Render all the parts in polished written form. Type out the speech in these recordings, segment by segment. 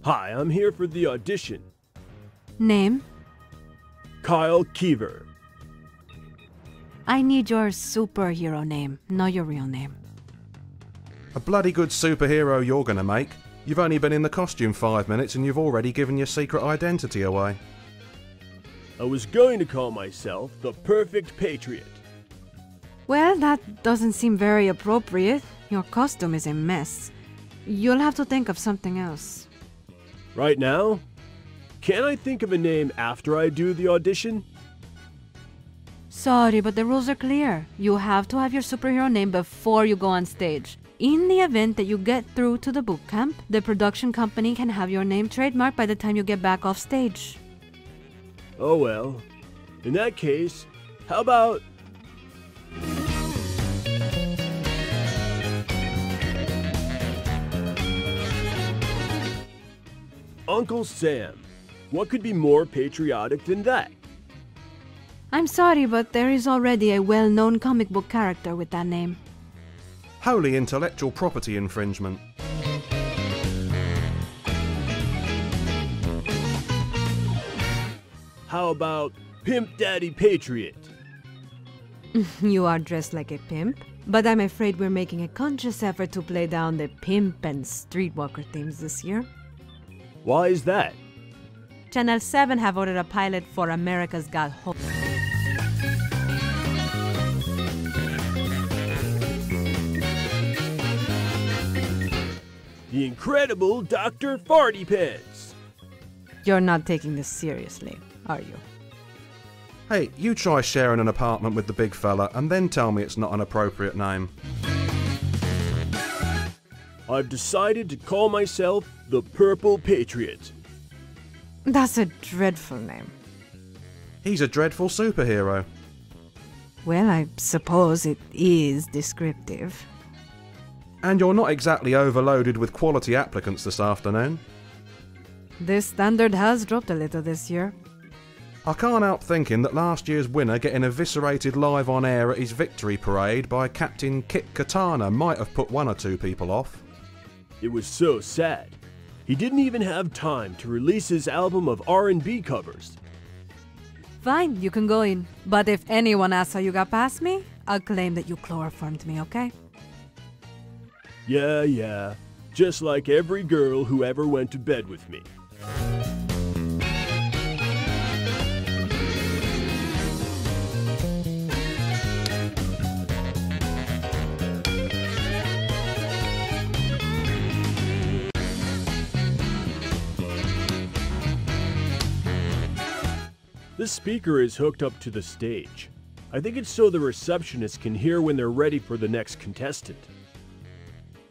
Hi, I'm here for the audition. Name? Kyle Keever. I need your superhero name, not your real name. A bloody good superhero you're gonna make. You've only been in the costume 5 minutes and you've already given your secret identity away. I was going to call myself the Perfect Patriot. Well, that doesn't seem very appropriate. Your costume is a mess. You'll have to think of something else. Right now? Can't I think of a name after I do the audition? Sorry, but the rules are clear. You have to have your superhero name before you go on stage. In the event that you get through to the boot camp, the production company can have your name trademarked by the time you get back off stage. Oh well. In that case, how about... Uncle Sam. What could be more patriotic than that? I'm sorry, but there is already a well-known comic book character with that name. Holy intellectual property infringement. How about Pimp Daddy Patriot? You are dressed like a pimp, but I'm afraid we're making a conscious effort to play down the pimp and streetwalker themes this year. Why is that? Channel 7 have ordered a pilot for America's Got Hope. The incredible Dr. Farty Pants. You're not taking this seriously, are you? Hey, you try sharing an apartment with the big fella and then tell me it's not an appropriate name. I've decided to call myself the Purple Patriot. That's a dreadful name. He's a dreadful superhero. Well, I suppose it is descriptive. And you're not exactly overloaded with quality applicants this afternoon. This standard has dropped a little this year. I can't help thinking that last year's winner getting eviscerated live on air at his victory parade by Captain Kit Katana might have put 1 or 2 people off. It was so sad. He didn't even have time to release his album of R&B covers. Fine, you can go in. But if anyone asks how you got past me, I'll claim that you chloroformed me, okay? Yeah. Just like every girl who ever went to bed with me. This speaker is hooked up to the stage. I think it's so the receptionist can hear when they're ready for the next contestant.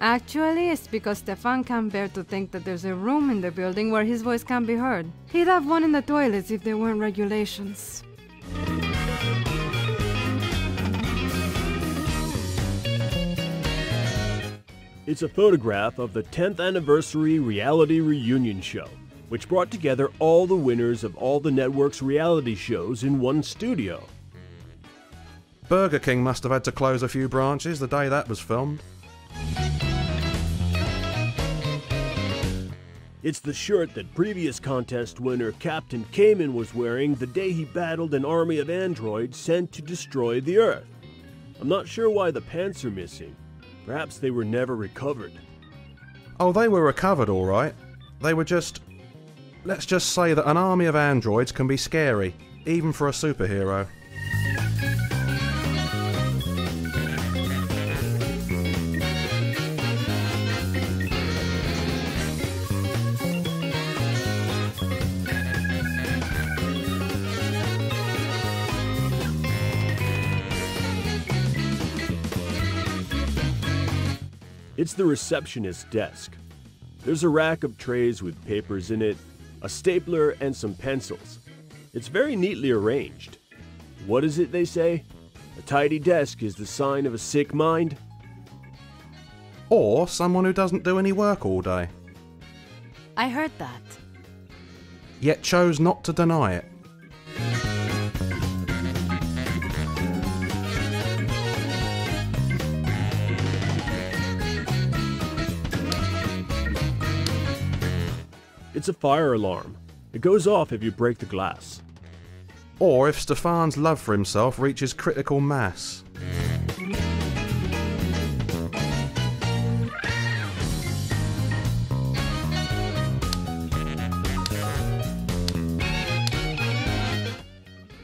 Actually, it's because Stefan can't bear to think that there's a room in the building where his voice can't be heard. He'd have one in the toilets if there weren't regulations. It's a photograph of the 10th anniversary reality reunion show, which brought together all the winners of all the network's reality shows in one studio. Burger King must have had to close a few branches the day that was filmed. It's the shirt that previous contest winner Captain Cayman was wearing the day he battled an army of androids sent to destroy the Earth. I'm not sure why the pants are missing. Perhaps they were never recovered. Oh, they were recovered alright. They were just... Let's just say that an army of androids can be scary, even for a superhero. It's the receptionist's desk. There's a rack of trays with papers in it, a stapler, and some pencils. It's very neatly arranged. What is it they say? A tidy desk is the sign of a sick mind? Or someone who doesn't do any work all day, I heard that. yet chose not to deny it. It's a fire alarm. It goes off if you break the glass. Or if Stefan's love for himself reaches critical mass.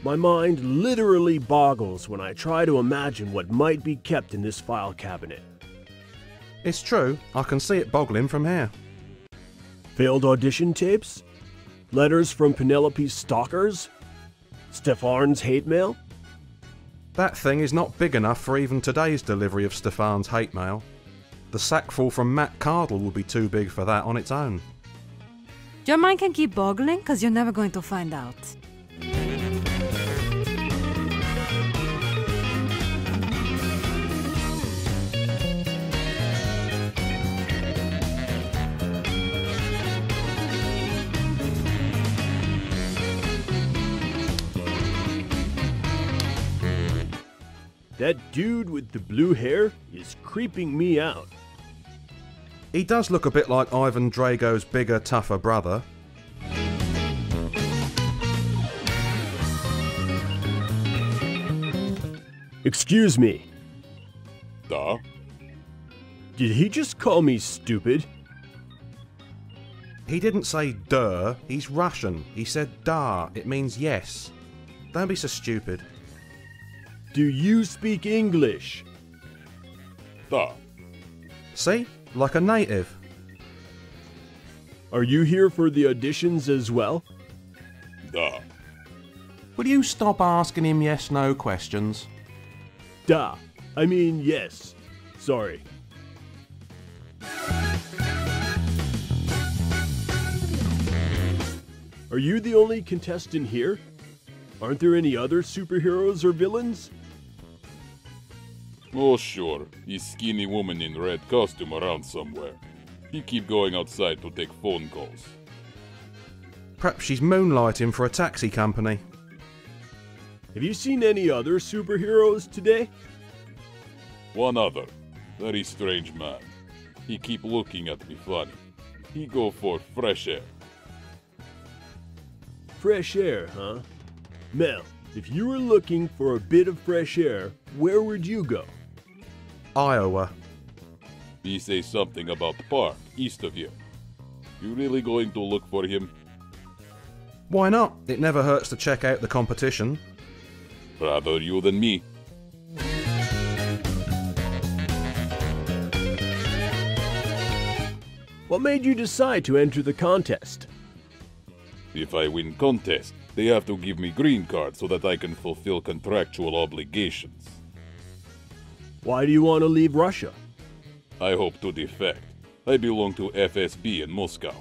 My mind literally boggles when I try to imagine what might be kept in this file cabinet. It's true, I can see it boggling from here. Failed audition tapes? Letters from Penelope's stalkers? Stefan's hate mail? That thing is not big enough for even today's delivery of Stefan's hate mail. The sackful from Matt Cardle will be too big for that on its own. Your mind can keep boggling because you're never going to find out. That dude with the blue hair is creeping me out. He does look a bit like Ivan Drago's bigger, tougher brother. Excuse me. Da? Did he just call me stupid? He didn't say duh, he's Russian. He said da, it means yes. Don't be so stupid. Do you speak English? Da. See? Like a native. Are you here for the auditions as well? Da. Will you stop asking him yes-no questions? Da. I mean, yes. Sorry. Are you the only contestant here? Aren't there any other superheroes or villains? Oh sure, he's skinny woman in red costume around somewhere. He keep going outside to take phone calls. Perhaps she's moonlighting for a taxi company. Have you seen any other superheroes today? One other, very strange man. He keep looking at me funny. He go for fresh air. Fresh air, huh? Mel, if you were looking for a bit of fresh air, where would you go? Iowa. He say something about park east of here. You really going to look for him? Why not? It never hurts to check out the competition. Rather you than me. What made you decide to enter the contest? If I win contest, they have to give me green card so that I can fulfill contractual obligations. Why do you want to leave Russia? I hope to defect. I belong to FSB in Moscow.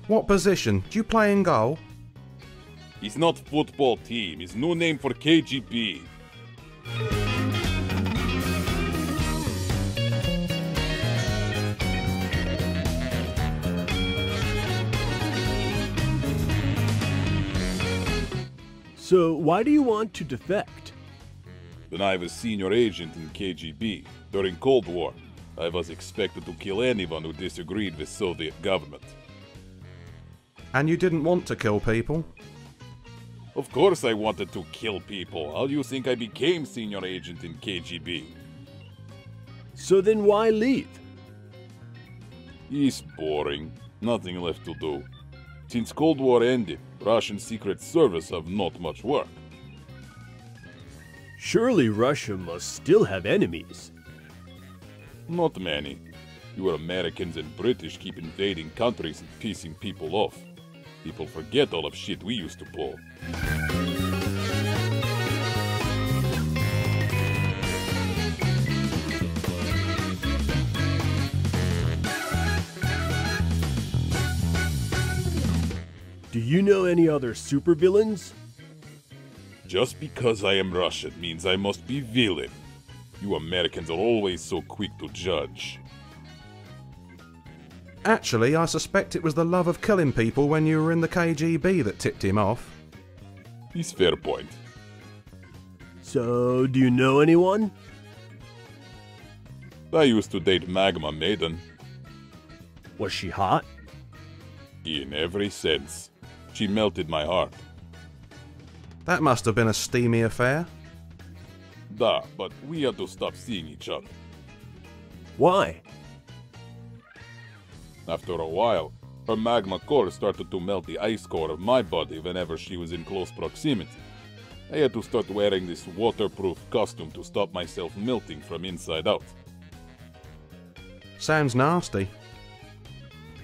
What position? Do you play in goal? It's not football team, it's new name for KGB. So why do you want to defect? When I was senior agent in KGB, during Cold War, I was expected to kill anyone who disagreed with Soviet government. And you didn't want to kill people? Of course I wanted to kill people. How do you think I became senior agent in KGB? So then why leave? It's boring. Nothing left to do. Since Cold War ended, Russian Secret Service have not much work. Surely Russia must still have enemies. Not many. You Americans and British keep invading countries and pissing people off. People forget all of shit we used to pull. Do you know any other supervillains? Just because I am Russian means I must be villain. You Americans are always so quick to judge. Actually, I suspect it was the love of killing people when you were in the KGB that tipped him off. It's fair point. So, do you know anyone? I used to date Magma Maiden. Was she hot? In every sense. She melted my heart. That must have been a steamy affair. Da, but we had to stop seeing each other. Why? After a while, her magma core started to melt the ice core of my body whenever she was in close proximity. I had to start wearing this waterproof costume to stop myself melting from inside out. Sounds nasty.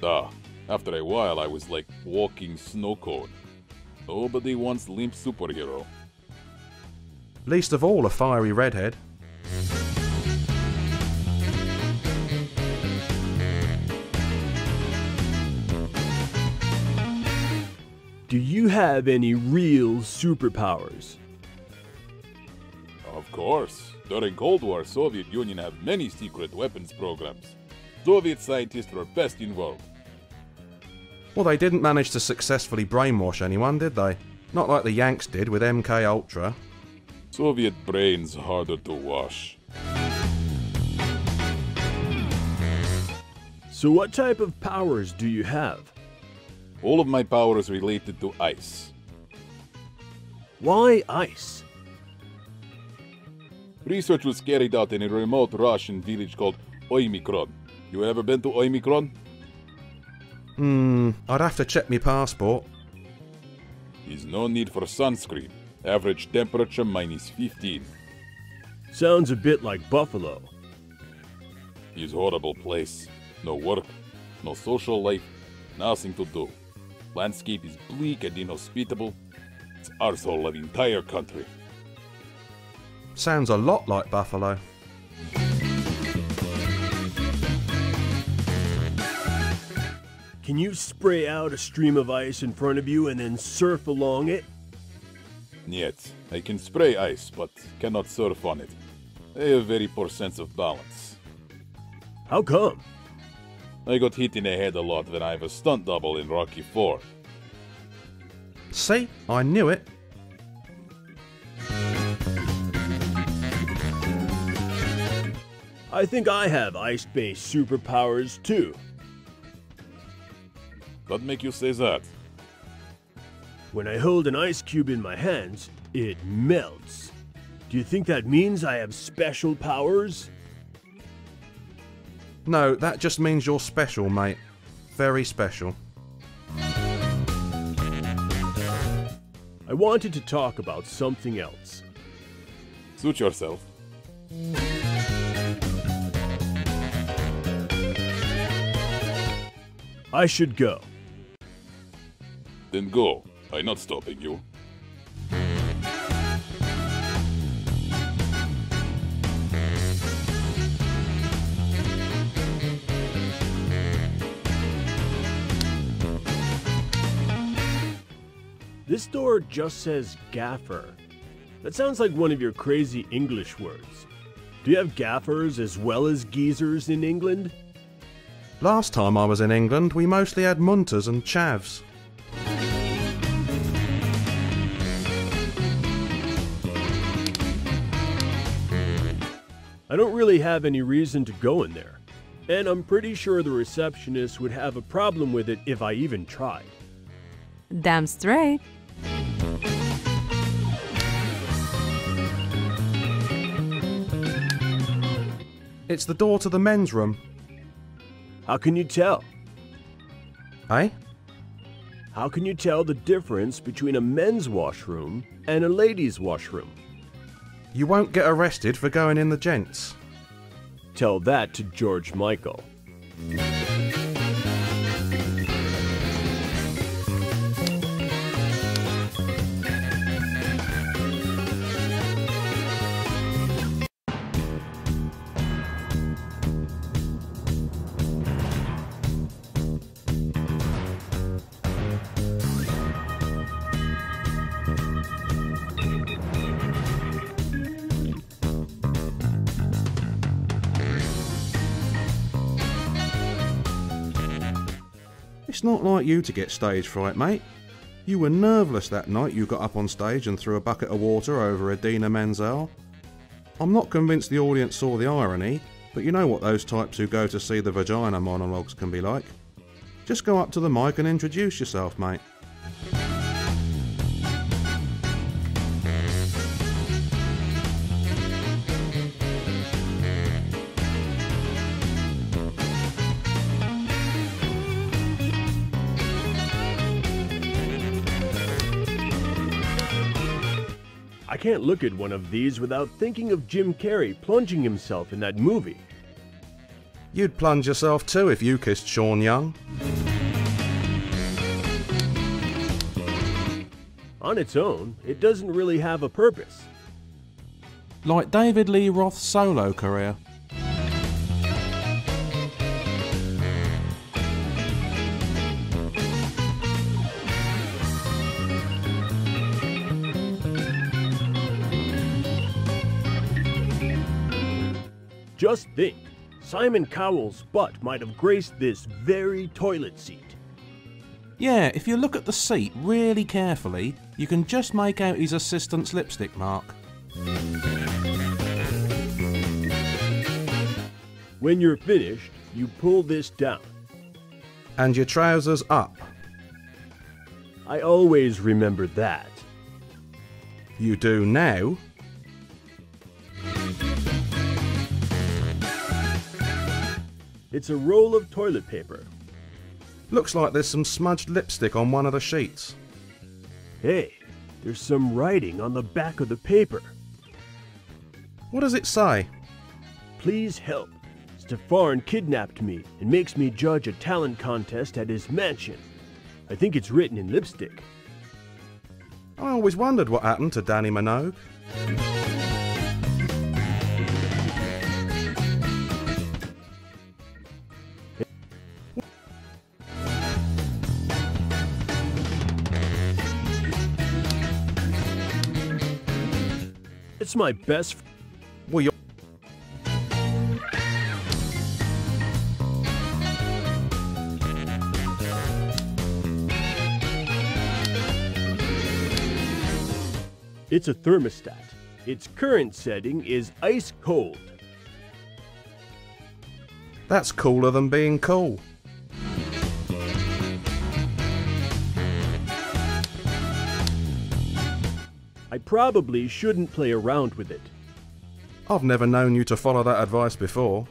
Da, after a while I was like walking snow cone. Nobody wants limp superhero. Least of all a fiery redhead. Do you have any real superpowers? Of course. During Cold War, Soviet Union had many secret weapons programs. Soviet scientists were best in world. Well, they didn't manage to successfully brainwash anyone, did they? Not like the Yanks did with MK Ultra. Soviet brains harder to wash. So what type of powers do you have? All of my powers related to ice. Why ice? Research was carried out in a remote Russian village called Oymyakon. You ever been to Oymyakon? I'd have to check my passport. There's no need for sunscreen. Average temperature -15. Sounds a bit like Buffalo. It's a horrible place. No work, no social life, nothing to do. Landscape is bleak and inhospitable. It's arsehole of the entire country. Sounds a lot like Buffalo. Can you spray out a stream of ice in front of you and then surf along it? Yet, I can spray ice, but cannot surf on it. I have very poor sense of balance. How come? I got hit in the head a lot when I was stunt double in Rocky IV. See? I knew it. I think I have ice-based superpowers too. What make you say that? When I hold an ice cube in my hands, it melts. Do you think that means I have special powers? No, that just means you're special, mate. Very special. I wanted to talk about something else. Suit yourself. I should go. Then go. I'm not stopping you. This door just says gaffer. That sounds like one of your crazy English words. Do you have gaffers as well as geezers in England? Last time I was in England, we mostly had munters and chavs. I don't really have any reason to go in there. And I'm pretty sure the receptionist would have a problem with it if I even tried. Damn straight. It's the door to the men's room. How can you tell? Eh? How can you tell the difference between a men's washroom and a ladies' washroom? You won't get arrested for going in the gents. Tell that to George Michael. It's not like you to get stage fright, mate. You were nerveless that night you got up on stage and threw a bucket of water over Adina Menzel. I'm not convinced the audience saw the irony, but you know what those types who go to see the vagina monologues can be like. Just go up to the mic and introduce yourself, mate. I can't look at one of these without thinking of Jim Carrey plunging himself in that movie. You'd plunge yourself too if you kissed Sean Young. On its own, it doesn't really have a purpose. Like David Lee Roth's solo career. Just think, Simon Cowell's butt might have graced this very toilet seat. Yeah, if you look at the seat really carefully, you can just make out his assistant's lipstick mark. When you're finished, you pull this down. And your trousers up. I always remember that. You do now. It's a roll of toilet paper. Looks like there's some smudged lipstick on one of the sheets. Hey, there's some writing on the back of the paper. What does it say? Please help. Stefan kidnapped me and makes me judge a talent contest at his mansion. I think it's written in lipstick. I always wondered what happened to Danny Minogue. It's my best friend. Well, you're... It's a thermostat. Its current setting is ice cold. That's cooler than being cool. I probably shouldn't play around with it. I've never known you to follow that advice before.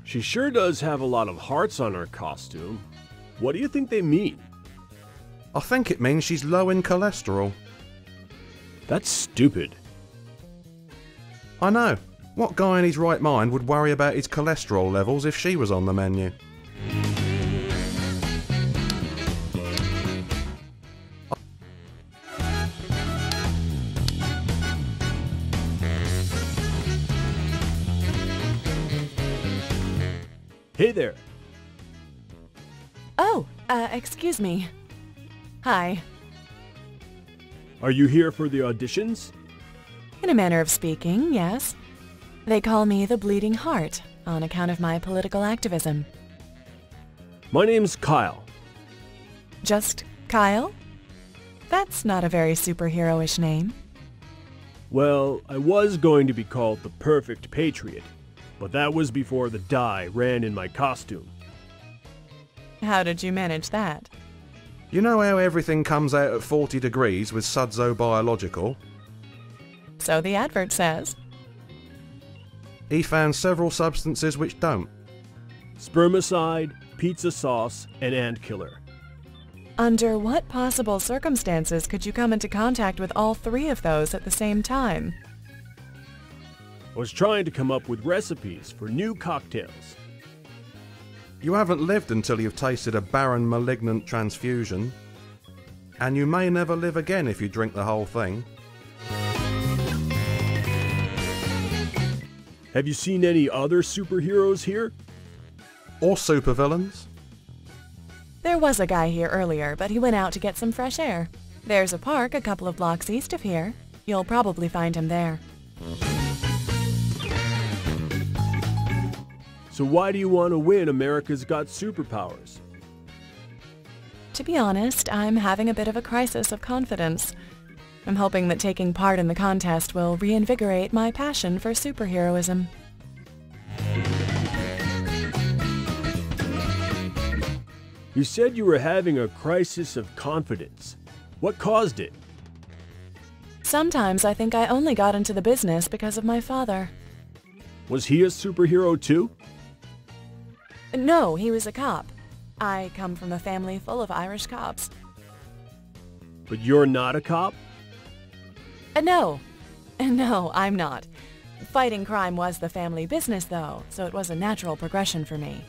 She sure does have a lot of hearts on her costume. What do you think they mean? I think it means she's low in cholesterol. That's stupid. I know. What guy in his right mind would worry about his cholesterol levels if she was on the menu? Hey there. Oh, excuse me. Hi. Are you here for the auditions? In a manner of speaking, yes. They call me the Bleeding Heart on account of my political activism. My name's Kyle. Just Kyle? That's not a very superhero-ish name. Well, I was going to be called the Perfect Patriot, but that was before the dye ran in my costume. How did you manage that? You know how everything comes out at 40 degrees with Sudzo Biological? So the advert says. He found several substances which don't. Spermicide, pizza sauce, and ant killer. Under what possible circumstances could you come into contact with all three of those at the same time? I was trying to come up with recipes for new cocktails. You haven't lived until you've tasted a barren malignant transfusion. And you may never live again if you drink the whole thing. Have you seen any other superheroes here? Or supervillains? There was a guy here earlier, but he went out to get some fresh air. There's a park a couple of blocks east of here. You'll probably find him there. So why do you want to win America's Got Superpowers? To be honest, I'm having a bit of a crisis of confidence. I'm hoping that taking part in the contest will reinvigorate my passion for superheroism. You said you were having a crisis of confidence. What caused it? Sometimes I think I only got into the business because of my father. Was he a superhero too? No, he was a cop. I come from a family full of Irish cops. But you're not a cop? No. No, I'm not. Fighting crime was the family business, though, so it was a natural progression for me.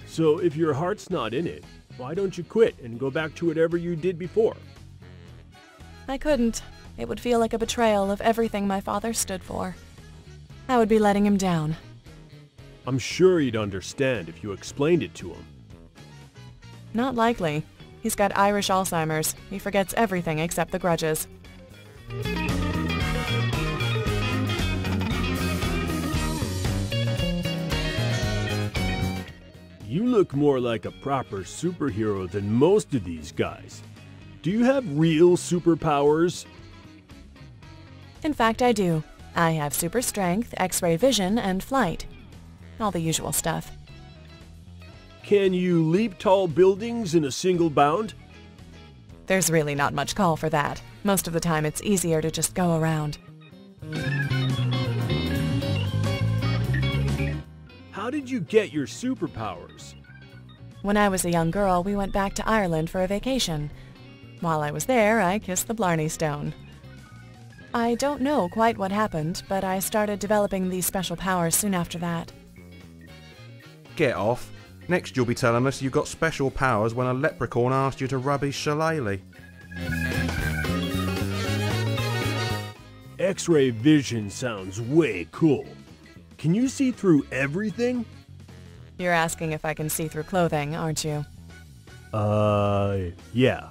So if your heart's not in it, why don't you quit and go back to whatever you did before? I couldn't. It would feel like a betrayal of everything my father stood for. I would be letting him down. I'm sure he'd understand if you explained it to him. Not likely. He's got Irish Alzheimer's. He forgets everything except the grudges. You look more like a proper superhero than most of these guys. Do you have real superpowers? In fact, I do. I have super strength, X-ray vision, and flight. All the usual stuff. Can you leap tall buildings in a single bound? There's really not much call for that. Most of the time it's easier to just go around. How did you get your superpowers? When I was a young girl, we went back to Ireland for a vacation. While I was there, I kissed the Blarney Stone. I don't know quite what happened, but I started developing these special powers soon after that. Get off. Next you'll be telling us you got special powers when a leprechaun asked you to rub his shillelagh. X-ray vision sounds way cool. Can you see through everything? You're asking if I can see through clothing, aren't you? Yeah.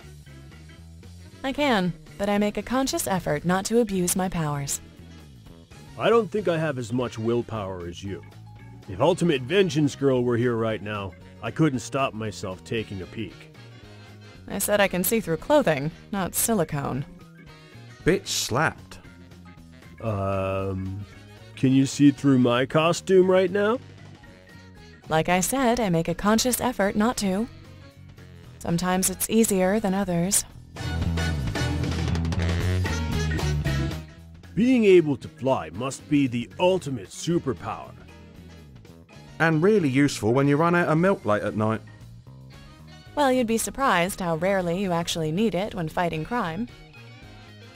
I can, but I make a conscious effort not to abuse my powers. I don't think I have as much willpower as you. If Ultimate Vengeance Girl were here right now, I couldn't stop myself taking a peek. I said I can see through clothing, not silicone. Bitch slapped. Can you see through my costume right now? Like I said, I make a conscious effort not to. Sometimes it's easier than others. Being able to fly must be the ultimate superpower. And really useful when you run out of milk late at night. Well, you'd be surprised how rarely you actually need it when fighting crime.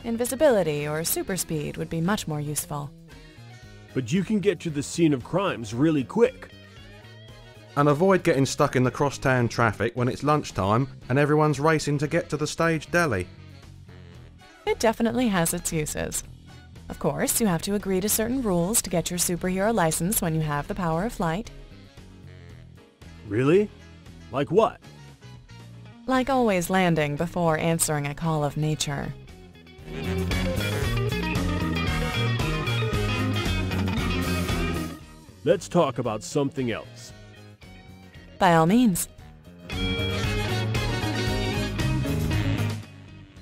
Invisibility or super speed would be much more useful. But you can get to the scene of crimes really quick. And avoid getting stuck in the crosstown traffic when it's lunchtime and everyone's racing to get to the stage deli. It definitely has its uses. Of course, you have to agree to certain rules to get your superhero license when you have the power of flight. Really? Like what? Like always landing before answering a call of nature. Let's talk about something else. By all means.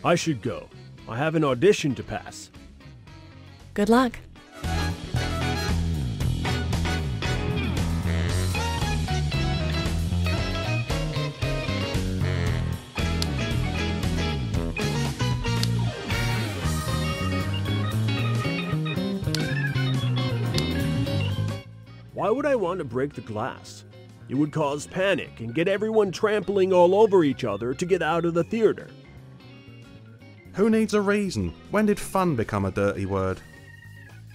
I should go. I have an audition to pass. Good luck. Why would I want to break the glass? It would cause panic and get everyone trampling all over each other to get out of the theater. Who needs a reason? When did fun become a dirty word?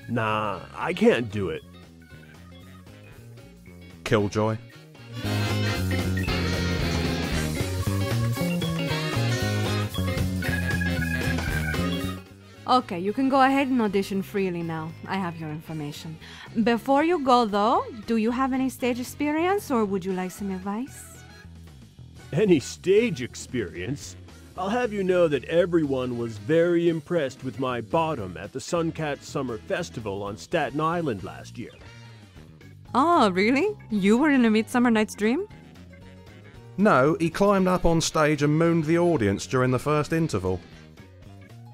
Nah, I can't do it. Killjoy. Okay, you can go ahead and audition freely now. I have your information. Before you go, though, do you have any stage experience or would you like some advice? Any stage experience? I'll have you know that everyone was very impressed with my bottom at the Suncat Summer Festival on Staten Island last year. Oh, really? You were in A Midsummer Night's Dream? No, he climbed up on stage and mooned the audience during the first interval.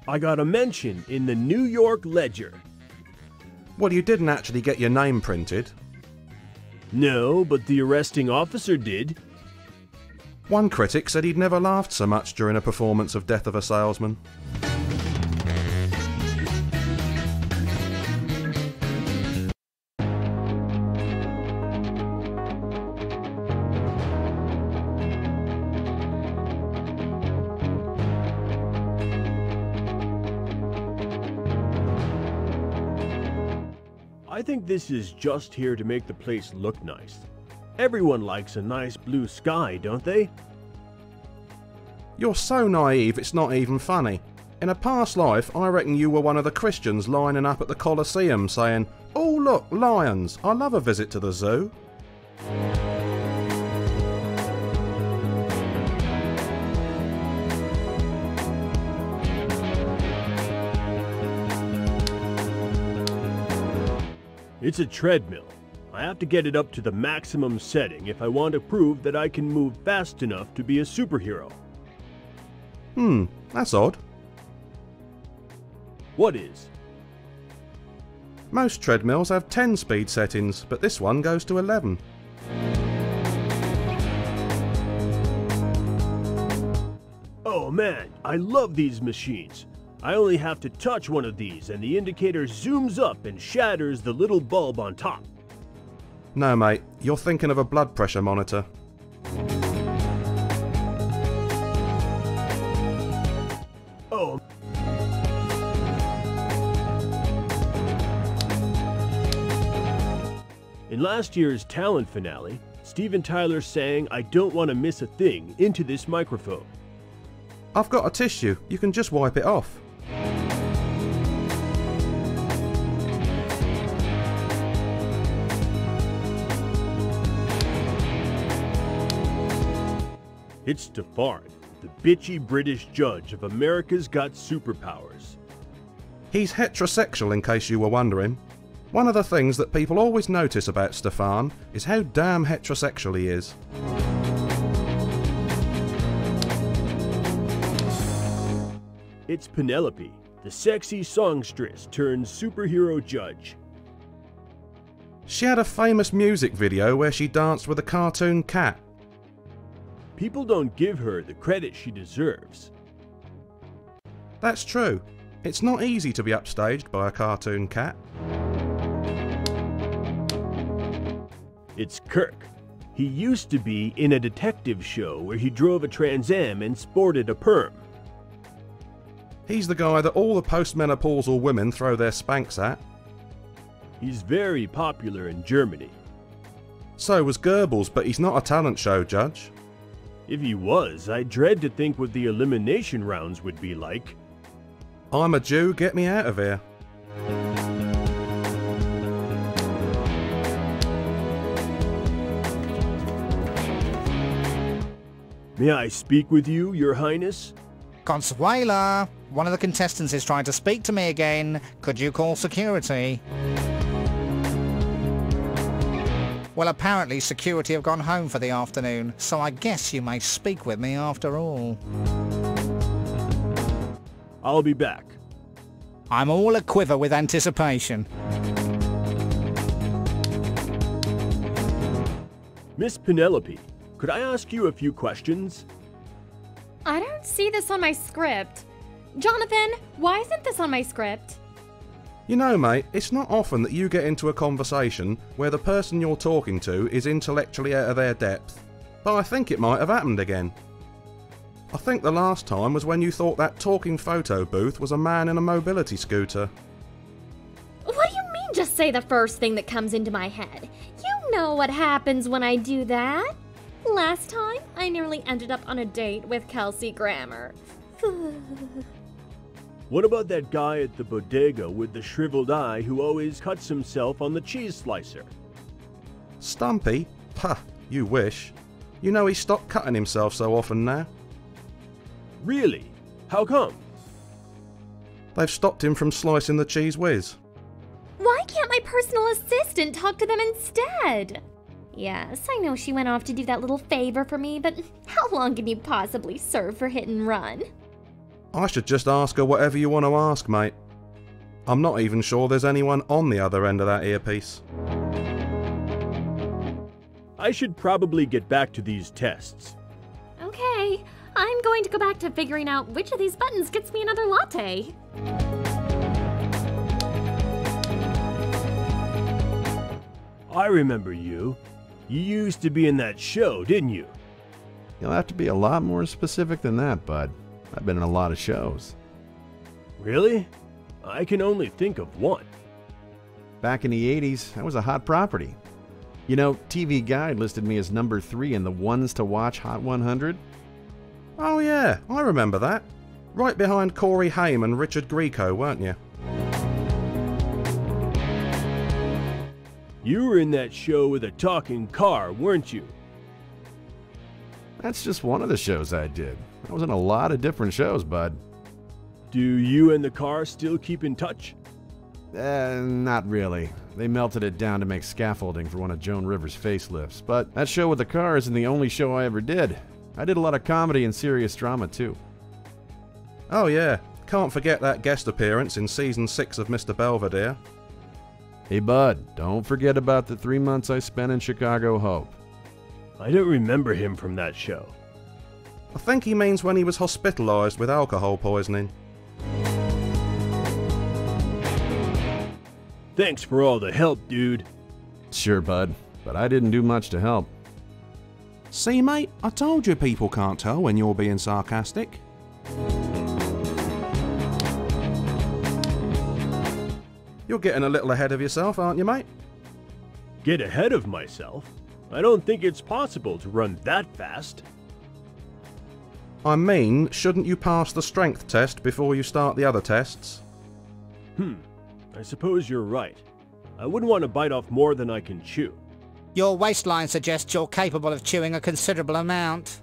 I got a mention in the New York Ledger. Well, you didn't actually get your name printed. No, but the arresting officer did. One critic said he'd never laughed so much during a performance of Death of a Salesman. I think this is just here to make the place look nice. Everyone likes a nice blue sky, don't they? You're so naive it's not even funny. In a past life, I reckon you were one of the Christians lining up at the Colosseum saying, "Oh look, lions, I love a visit to the zoo." It's a treadmill. I have to get it up to the maximum setting if I want to prove that I can move fast enough to be a superhero. That's odd. What is? Most treadmills have 10 speed settings, but this one goes to 11. Oh man, I love these machines. I only have to touch one of these and the indicator zooms up and shatters the little bulb on top. No mate, you're thinking of a blood pressure monitor. Oh. In last year's talent finale, Steven Tyler sang "I Don't Want to Miss a Thing" into this microphone. I've got a tissue, you can just wipe it off. It's Stefan, the bitchy British judge of America's Got Superpowers. He's heterosexual in case you were wondering. One of the things that people always notice about Stefan is how damn heterosexual he is. It's Penelope, the sexy songstress turned superhero judge. She had a famous music video where she danced with a cartoon cat. People don't give her the credit she deserves. That's true. It's not easy to be upstaged by a cartoon cat. It's Kirk. He used to be in a detective show where he drove a Trans Am and sported a perm. He's the guy that all the postmenopausal women throw their Spanx at. He's very popular in Germany. So was Goebbels, but he's not a talent show judge. If he was, I dread to think what the elimination rounds would be like. I'm a Jew, get me out of here. May I speak with you, Your Highness? Consuela, one of the contestants is trying to speak to me again. Could you call security? Well, apparently security have gone home for the afternoon, so I guess you may speak with me after all. I'll be back. I'm all a-quiver with anticipation. Miss Penelope, could I ask you a few questions? I don't see this on my script. Jonathan, why isn't this on my script? You know, mate, it's not often that you get into a conversation where the person you're talking to is intellectually out of their depth, but I think it might have happened again. I think the last time was when you thought that talking photo booth was a man in a mobility scooter. What do you mean just say the first thing that comes into my head? You know what happens when I do that. Last time, I nearly ended up on a date with Kelsey Grammer. What about that guy at the bodega with the shriveled eye who always cuts himself on the cheese slicer? Stumpy? Puh, you wish. You know he stopped cutting himself so often now. Really? How come? They've stopped him from slicing the cheese whiz. Why can't my personal assistant talk to them instead? Yes, I know she went off to do that little favor for me, but how long can you possibly serve for hit and run? I should just ask her whatever you want to ask, mate. I'm not even sure there's anyone on the other end of that earpiece. I should probably get back to these tests. Okay, I'm going to go back to figuring out which of these buttons gets me another latte. I remember you. You used to be in that show, didn't you? You'll have to be a lot more specific than that, bud. I've been in a lot of shows. Really? I can only think of one. Back in the 80s, I was a hot property. You know, TV Guide listed me as number 3 in the ones to watch Hot 100. Oh yeah, I remember that. Right behind Corey Haim and Richard Grieco, weren't you? You were in that show with a talking car, weren't you? That's just one of the shows I did. I was in a lot of different shows, bud. Do you and the car still keep in touch? Not really. They melted it down to make scaffolding for one of Joan Rivers' facelifts, but that show with the car isn't the only show I ever did. I did a lot of comedy and serious drama too. Oh yeah, can't forget that guest appearance in season 6 of Mr. Belvedere. Hey bud, don't forget about the 3 months I spent in Chicago Hope. I don't remember him from that show. I think he means when he was hospitalised with alcohol poisoning. Thanks for all the help, dude. Sure, bud, but I didn't do much to help. See, mate, I told you people can't tell when you're being sarcastic. You're getting a little ahead of yourself, aren't you, mate? Get ahead of myself? I don't think it's possible to run that fast. I mean, shouldn't you pass the strength test before you start the other tests? I suppose you're right. I wouldn't want to bite off more than I can chew. Your waistline suggests you're capable of chewing a considerable amount.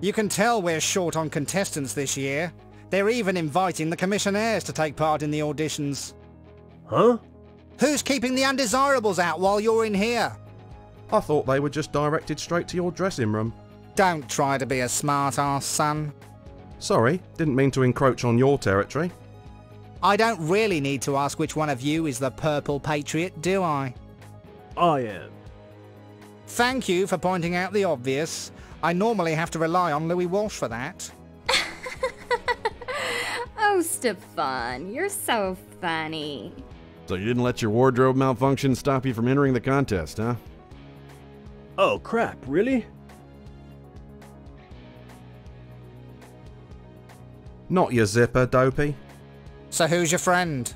You can tell we're short on contestants this year. They're even inviting the commissionaires to take part in the auditions. Huh? Who's keeping the undesirables out while you're in here? I thought they were just directed straight to your dressing room. Don't try to be a smart-ass, son. Sorry, didn't mean to encroach on your territory. I don't really need to ask which one of you is the Purple Patriot, do I? I am. Thank you for pointing out the obvious. I normally have to rely on Louis Walsh for that. Oh, Stefan, you're so funny. So you didn't let your wardrobe malfunction stop you from entering the contest, huh? Oh crap, really? Not your zipper, Dopey. So who's your friend?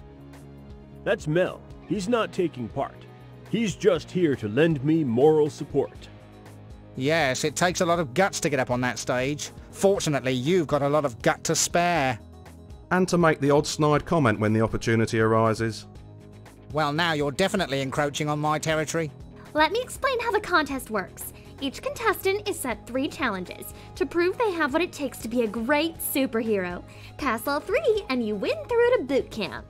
That's Mel. He's not taking part. He's just here to lend me moral support. Yes, it takes a lot of guts to get up on that stage. Fortunately, you've got a lot of gut to spare. And to make the odd snide comment when the opportunity arises. Well, now you're definitely encroaching on my territory. Let me explain how the contest works. Each contestant is set 3 challenges to prove they have what it takes to be a great superhero. Pass all 3 and you win through to boot camp.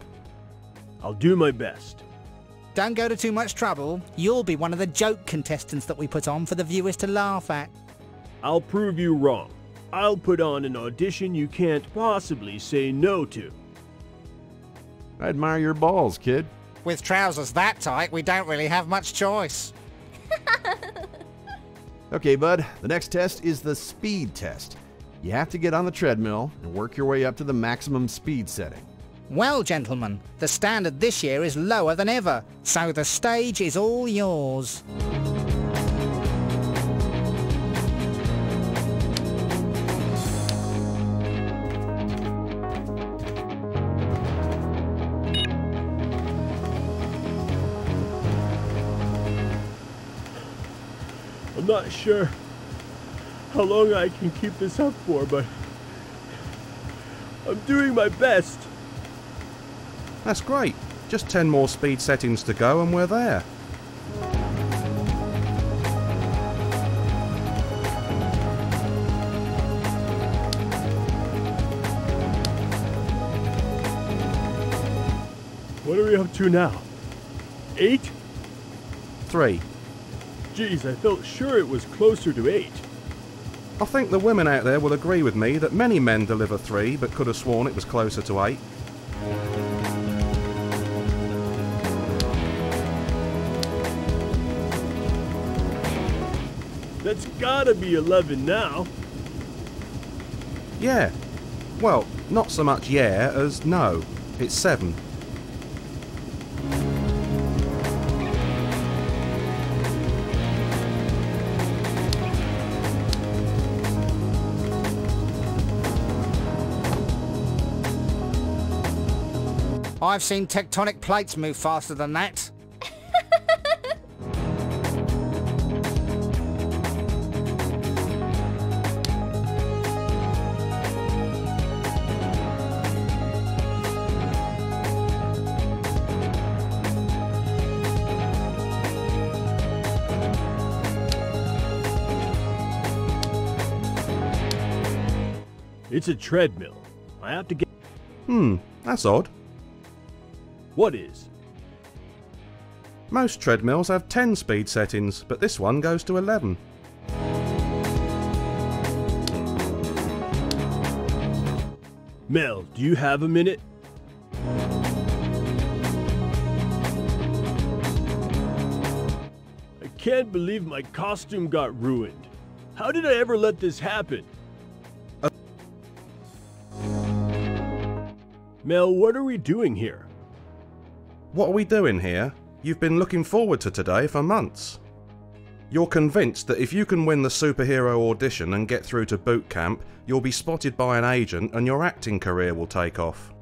I'll do my best. Don't go to too much trouble. You'll be one of the joke contestants that we put on for the viewers to laugh at. I'll prove you wrong. I'll put on an audition you can't possibly say no to. I admire your balls, kid. With trousers that tight, we don't really have much choice. Okay, bud, the next test is the speed test. You have to get on the treadmill and work your way up to the maximum speed setting. Well, gentlemen, the standard this year is lower than ever, so the stage is all yours. I'm not sure how long I can keep this up for, but I'm doing my best. That's great. Just 10 more speed settings to go and we're there. What are we up to now? 8? 3. Geez, I felt sure it was closer to 8. I think the women out there will agree with me that many men deliver 3 but could have sworn it was closer to 8. That's gotta be 11 now. Yeah. Well, not so much yeah as no. It's 7. I've seen tectonic plates move faster than that. It's a treadmill. I have to get... That's odd. What is? Most treadmills have 10 speed settings, but this one goes to 11. Mel, do you have a minute? I can't believe my costume got ruined. How did I ever let this happen? Mel, what are we doing here? What are we doing here? You've been looking forward to today for months. You're convinced that if you can win the superhero audition and get through to boot camp, you'll be spotted by an agent and your acting career will take off.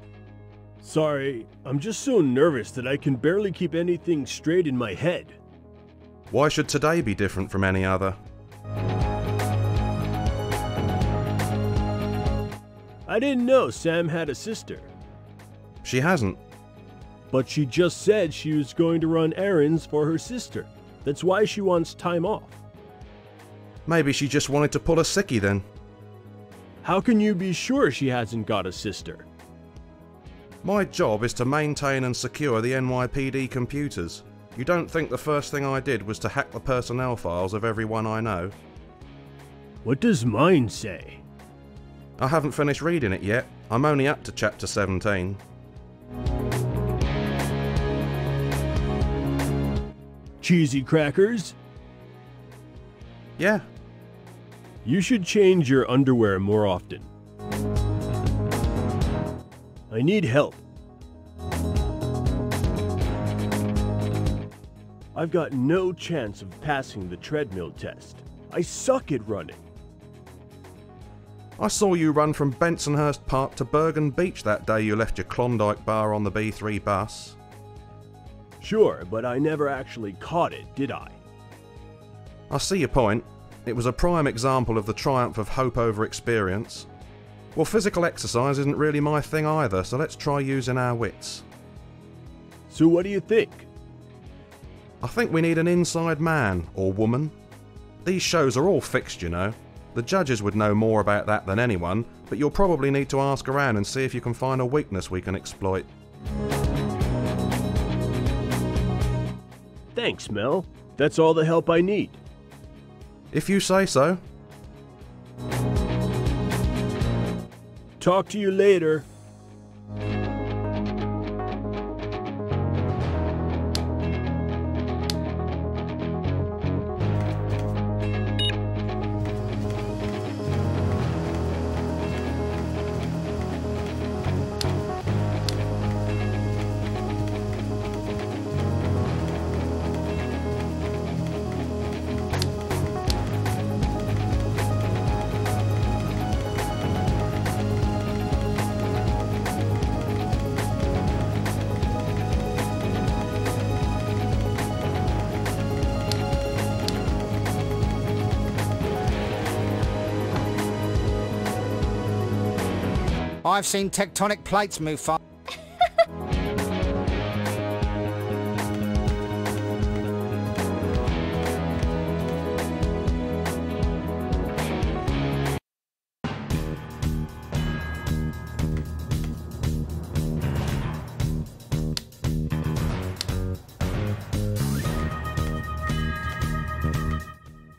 Sorry, I'm just so nervous that I can barely keep anything straight in my head. Why should today be different from any other? I didn't know Sam had a sister. She hasn't. But she just said she was going to run errands for her sister. That's why she wants time off. Maybe she just wanted to pull a sickie then. How can you be sure she hasn't got a sister? My job is to maintain and secure the NYPD computers. You don't think the first thing I did was to hack the personnel files of everyone I know? What does mine say? I haven't finished reading it yet. I'm only up to chapter 17. Cheesy crackers? Yeah. You should change your underwear more often. I need help. I've got no chance of passing the treadmill test. I suck at running. I saw you run from Bensonhurst Park to Bergen Beach that day you left your Klondike bar on the B3 bus. Sure, but I never actually caught it, did I? I see your point. It was a prime example of the triumph of hope over experience. Well, physical exercise isn't really my thing either, so let's try using our wits. So what do you think? I think we need an inside man, or woman. These shows are all fixed, you know. The judges would know more about that than anyone, but you'll probably need to ask around and see if you can find a weakness we can exploit. Thanks, Mel. That's all the help I need. If you say so. Talk to you later. I've seen tectonic plates move fast.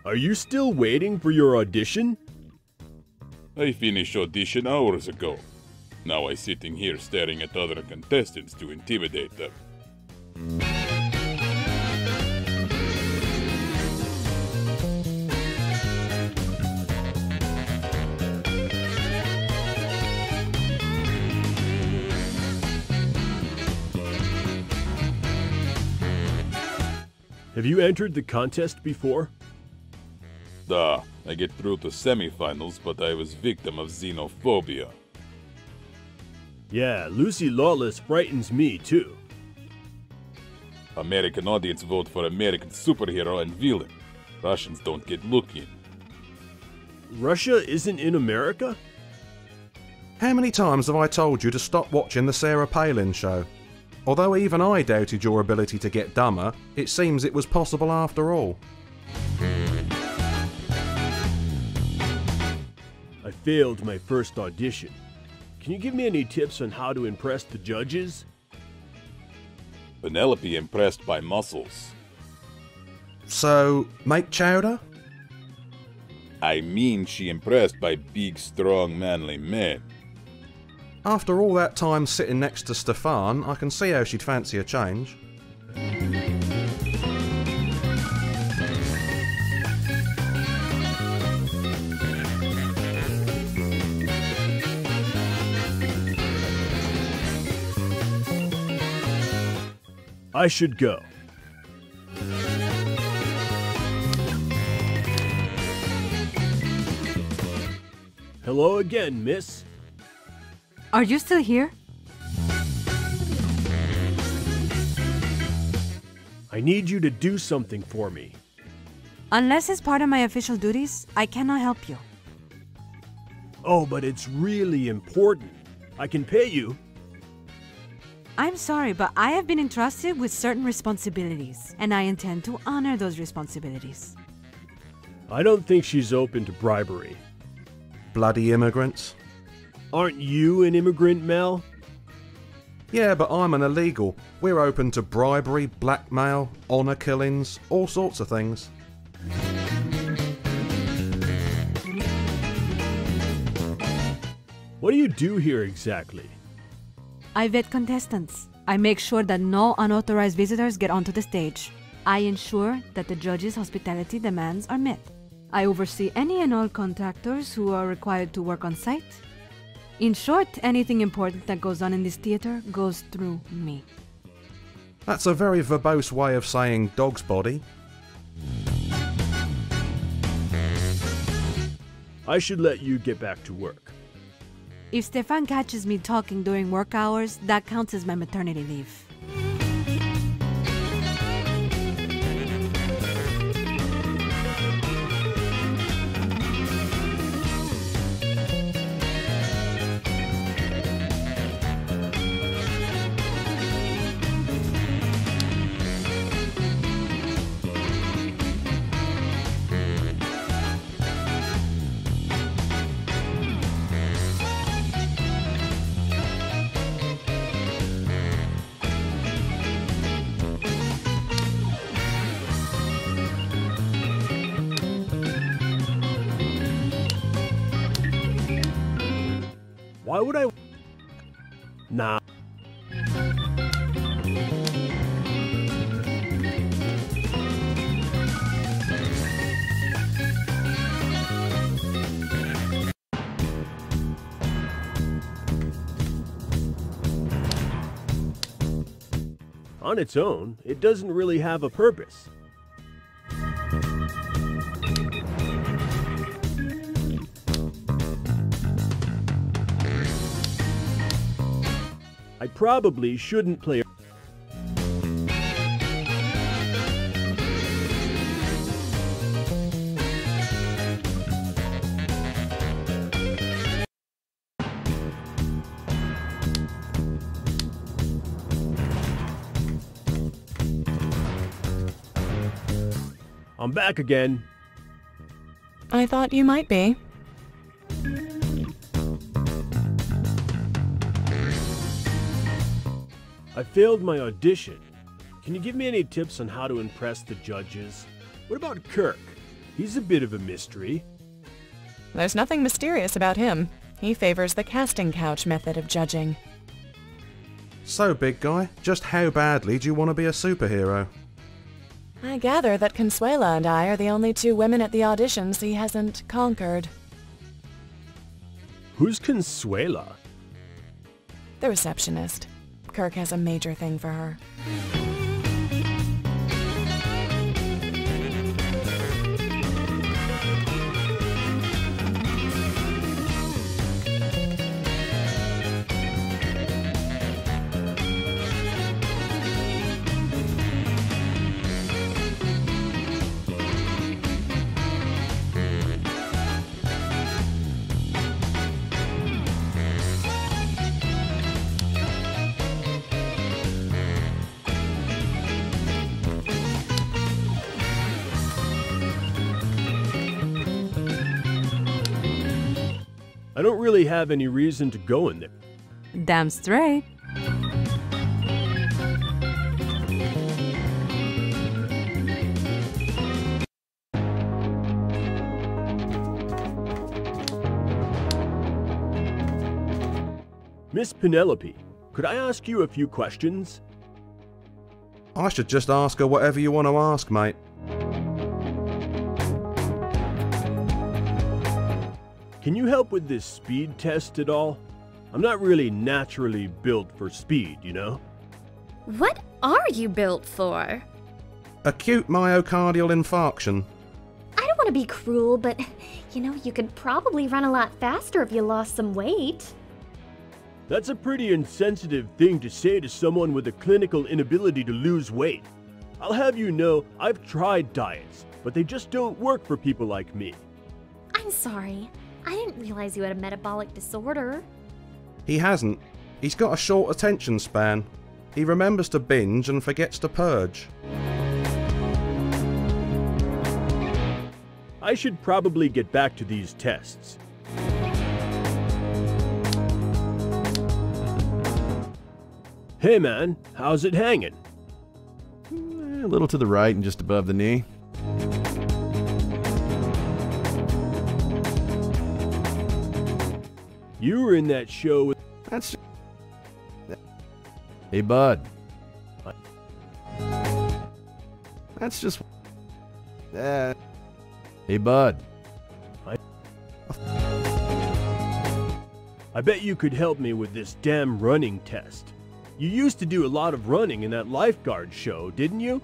Are you still waiting for your audition? I finished audition hours ago. Now I sitting here staring at other contestants to intimidate them. Have you entered the contest before? I get through to semifinals, but I was victim of xenophobia. Yeah, Lucy Lawless frightens me too. American audience vote for American superhero and villain. Russians don't get look in. Russia isn't in America? How many times have I told you to stop watching the Sarah Palin show? Although even I doubted your ability to get dumber, it seems it was possible after all. I failed my first audition. Can you give me any tips on how to impress the judges? Penelope impressed by muscles. So, make chowder? I mean she impressed by big, strong, manly men. After all that time sitting next to Stefan, I can see how she'd fancy a change. I should go. Hello again, miss. Are you still here? I need you to do something for me. Unless it's part of my official duties, I cannot help you. Oh, but it's really important. I can pay you. I'm sorry, but I have been entrusted with certain responsibilities, and I intend to honor those responsibilities. I don't think she's open to bribery. Bloody immigrants. Aren't you an immigrant, Mel? Yeah, but I'm an illegal. We're open to bribery, blackmail, honour killings, all sorts of things. What do you do here exactly? I vet contestants. I make sure that no unauthorized visitors get onto the stage. I ensure that the judges' hospitality demands are met. I oversee any and all contractors who are required to work on site. In short, anything important that goes on in this theater goes through me. That's a very verbose way of saying dog's body. I should let you get back to work. If Stefan catches me talking during work hours, that counts as my maternity leave. Why would I? Nah. On its own, it doesn't really have a purpose. I probably shouldn't play. I'm back again. I thought you might be. I failed my audition. Can you give me any tips on how to impress the judges? What about Kirk? He's a bit of a mystery. There's nothing mysterious about him. He favors the casting couch method of judging. So, big guy, just how badly do you want to be a superhero? I gather that Consuela and I are the only two women at the auditions he hasn't conquered. Who's Consuela? The receptionist. Kirk has a major thing for her. I don't really have any reason to go in there. Damn straight. Miss Penelope, could I ask you a few questions? I should just ask her whatever you want to ask, mate. Can you help with this speed test at all? I'm not really naturally built for speed, you know? What are you built for? Acute myocardial infarction. I don't want to be cruel, but you could probably run a lot faster if you lost some weight. That's a pretty insensitive thing to say to someone with a clinical inability to lose weight. I'll have you know, I've tried diets, but they just don't work for people like me. I'm sorry. I didn't realize you had a metabolic disorder. He hasn't. He's got a short attention span. He remembers to binge and forgets to purge. I should probably get back to these tests. Hey man, how's it hanging? A little to the right and just above the knee. You were in that show with... That's... Hey, bud. That's just... Hey, bud. I bet you could help me with this damn running test. You used to do a lot of running in that lifeguard show, didn't you?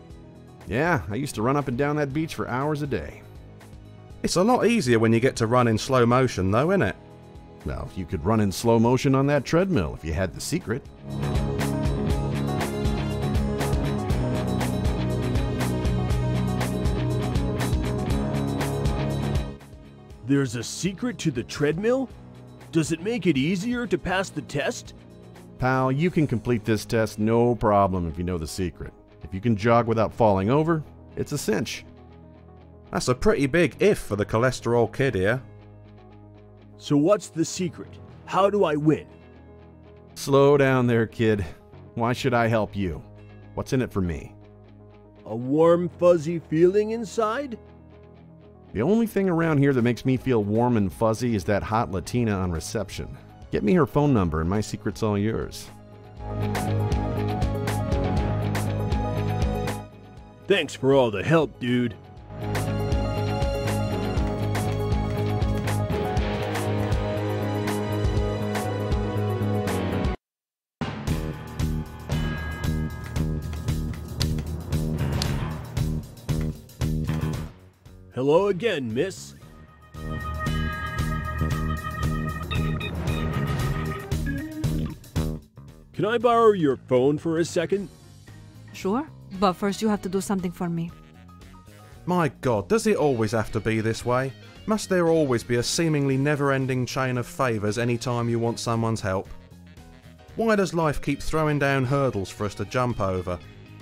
Yeah, I used to run up and down that beach for hours a day. It's a lot easier when you get to run in slow motion, though, isn't it? Well, you could run in slow motion on that treadmill if you had the secret. There's a secret to the treadmill? Does it make it easier to pass the test? Pal, you can complete this test no problem if you know the secret. If you can jog without falling over, it's a cinch. That's a pretty big if for the cholesterol kid here. So what's the secret? How do I win? Slow down there, kid. Why should I help you? What's in it for me? A warm, fuzzy feeling inside? The only thing around here that makes me feel warm and fuzzy is that hot Latina on reception. Get me her phone number and my secret's all yours. Thanks for all the help, dude. Hello again, miss. Can I borrow your phone for a second? Sure, but first you have to do something for me. My God, does it always have to be this way? Must there always be a seemingly never-ending chain of favours any time you want someone's help? Why does life keep throwing down hurdles for us to jump over?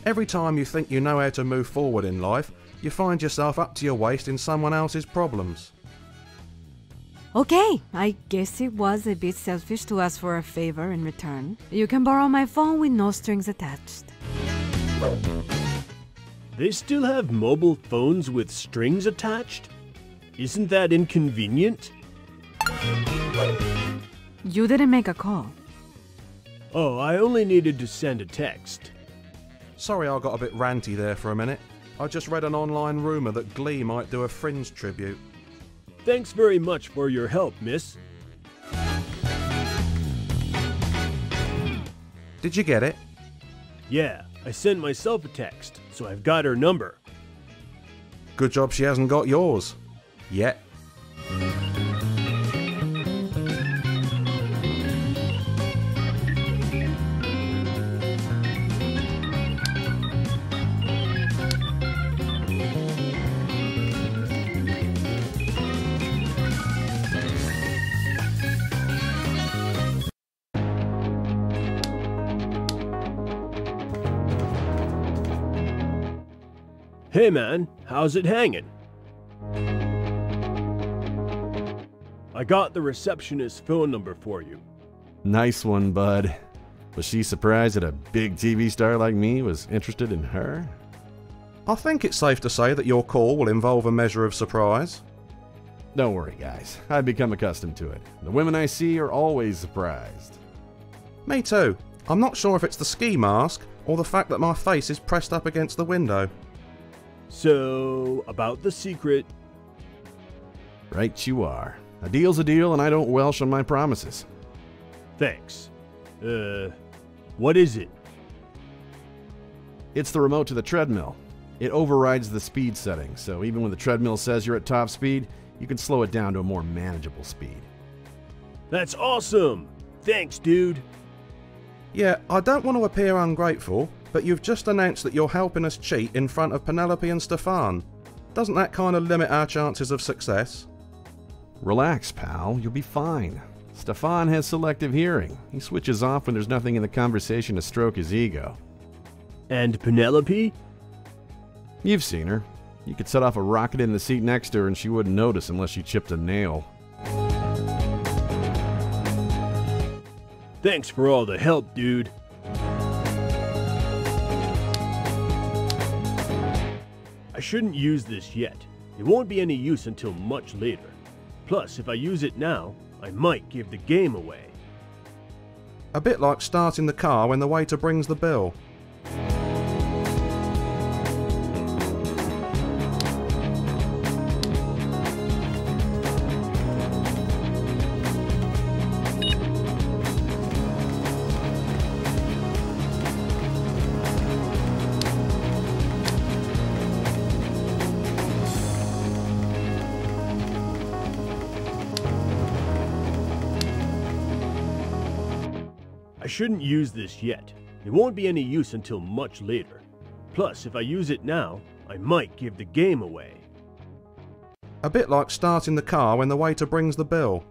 Every time you think you know how to move forward in life, you find yourself up to your waist in someone else's problems. Okay, I guess it was a bit selfish to ask for a favor in return. You can borrow my phone with no strings attached. They still have mobile phones with strings attached? Isn't that inconvenient? You didn't make a call. Oh, I only needed to send a text. Sorry I got a bit ranty there for a minute. I just read an online rumour that Glee might do a Fringe tribute. Thanks very much for your help, miss. Did you get it? Yeah, I sent myself a text, so I've got her number. Good job she hasn't got yours. Yet. Hey man, how's it hanging? I got the receptionist's phone number for you. Nice one, bud. Was she surprised that a big TV star like me was interested in her? I think it's safe to say that your call will involve a measure of surprise. Don't worry, guys. I've become accustomed to it. The women I see are always surprised. Me too. I'm not sure if it's the ski mask or the fact that my face is pressed up against the window. So, about the secret. Right you are. A deal's a deal, and I don't welsh on my promises. Thanks. What is it? It's the remote to the treadmill. It overrides the speed setting, so even when the treadmill says you're at top speed, you can slow it down to a more manageable speed. That's awesome! Thanks, dude. Yeah, I don't want to appear ungrateful, but you've just announced that you're helping us cheat in front of Penelope and Stefan. Doesn't that kind of limit our chances of success? Relax, pal. You'll be fine. Stefan has selective hearing. He switches off when there's nothing in the conversation to stroke his ego. And Penelope? You've seen her. You could set off a rocket in the seat next to her and she wouldn't notice unless you chipped a nail. Thanks for all the help, dude. I shouldn't use this yet. It won't be any use until much later. Plus, if I use it now, I might give the game away. A bit like starting the car when the waiter brings the bill. I shouldn't use this yet. It won't be any use until much later. Plus, if I use it now, I might give the game away. A bit like starting the car when the waiter brings the bill.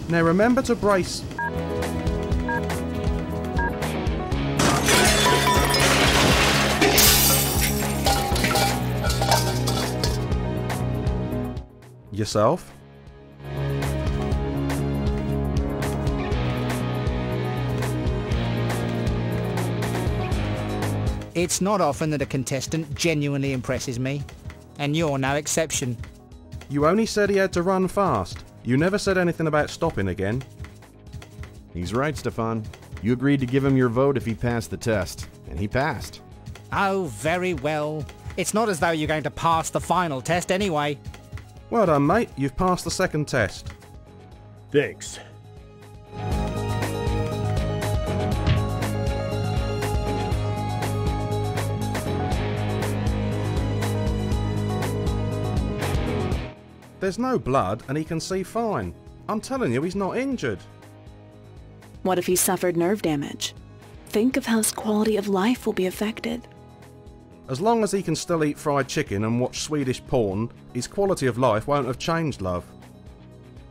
Now remember to brace. Yourself. It's not often that a contestant genuinely impresses me, and you're no exception. You only said he had to run fast. You never said anything about stopping again. He's right, Stefan. You agreed to give him your vote if he passed the test, and he passed. Oh, very well. It's not as though you're going to pass the final test anyway. Well done, mate. You've passed the second test. Thanks. There's no blood and he can see fine. I'm telling you, he's not injured. What if he suffered nerve damage? Think of how his quality of life will be affected. As long as he can still eat fried chicken and watch Swedish porn, his quality of life won't have changed, love.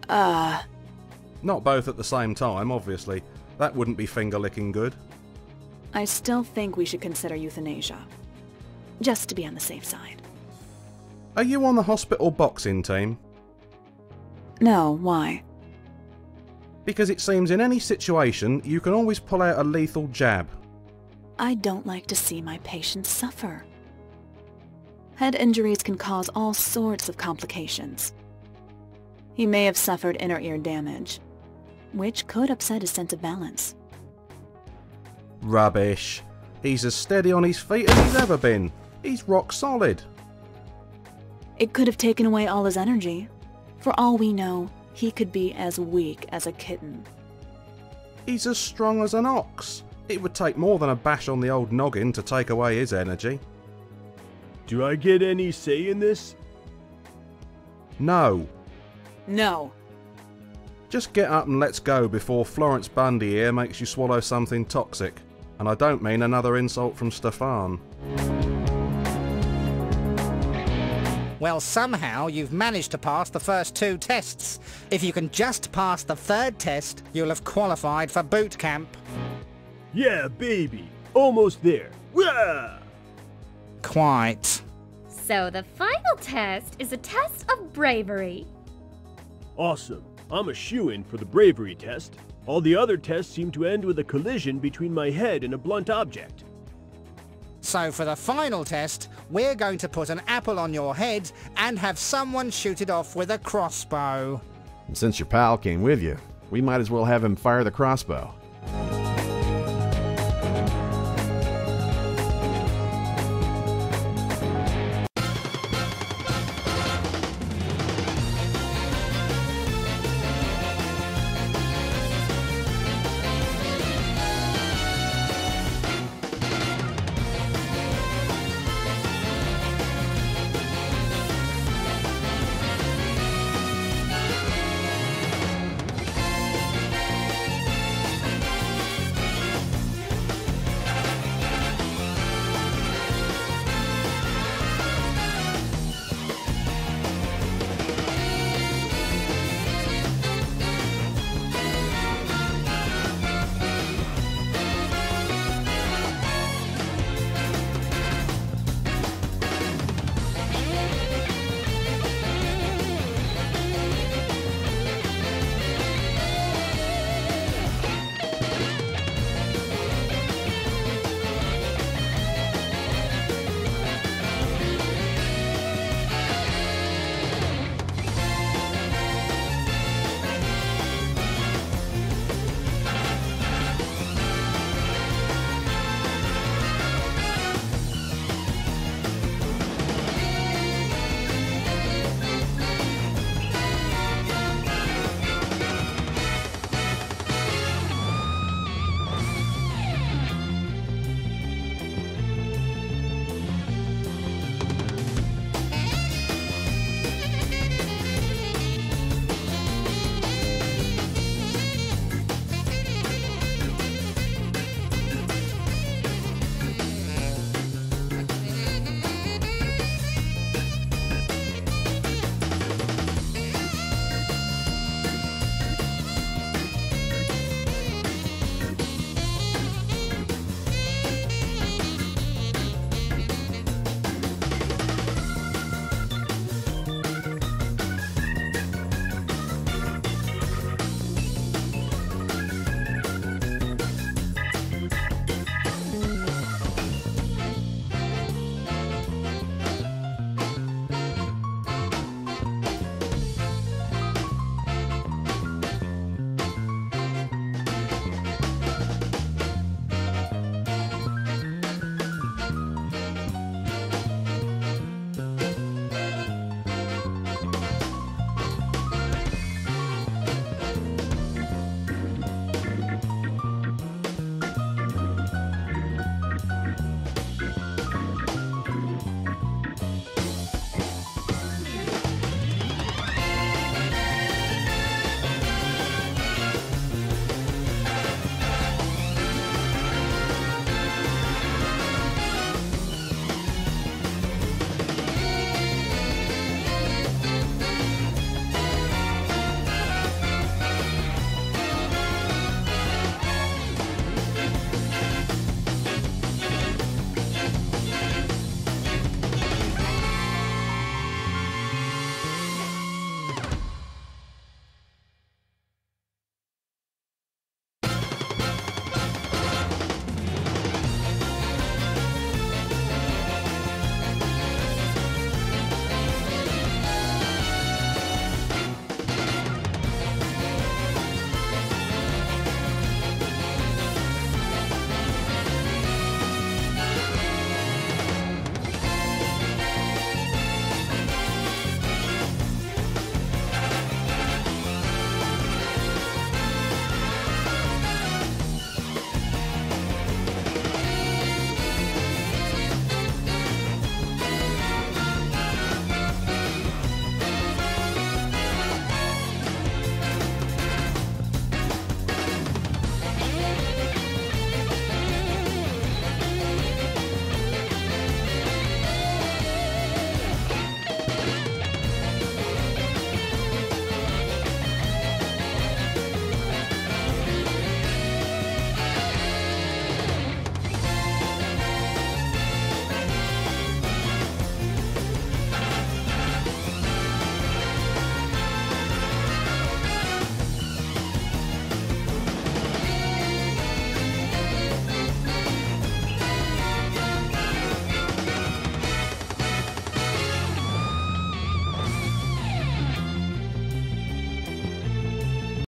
Not both at the same time, obviously. That wouldn't be finger-licking good. I still think we should consider euthanasia. Just to be on the safe side. Are you on the hospital boxing team? No, why? Because it seems in any situation, you can always pull out a lethal jab. I don't like to see my patients suffer. Head injuries can cause all sorts of complications. He may have suffered inner ear damage, which could upset his sense of balance. Rubbish. He's as steady on his feet as he's ever been. He's rock solid. It could have taken away all his energy. For all we know, he could be as weak as a kitten. He's as strong as an ox. It would take more than a bash on the old noggin to take away his energy. Do I get any say in this? No. No. Just get up and let's go before Florence Bundy here makes you swallow something toxic. And I don't mean another insult from Stefan. Well, somehow you've managed to pass the first 2 tests. If you can just pass the 3rd test, you'll have qualified for boot camp. Yeah, baby. Almost there. Wah! Quite. So the final test is a test of bravery. Awesome. I'm a shoo-in for the bravery test. All the other tests seem to end with a collision between my head and a blunt object. So for the final test, we're going to put an apple on your head and have someone shoot it off with a crossbow. And since your pal came with you, we might as well have him fire the crossbow.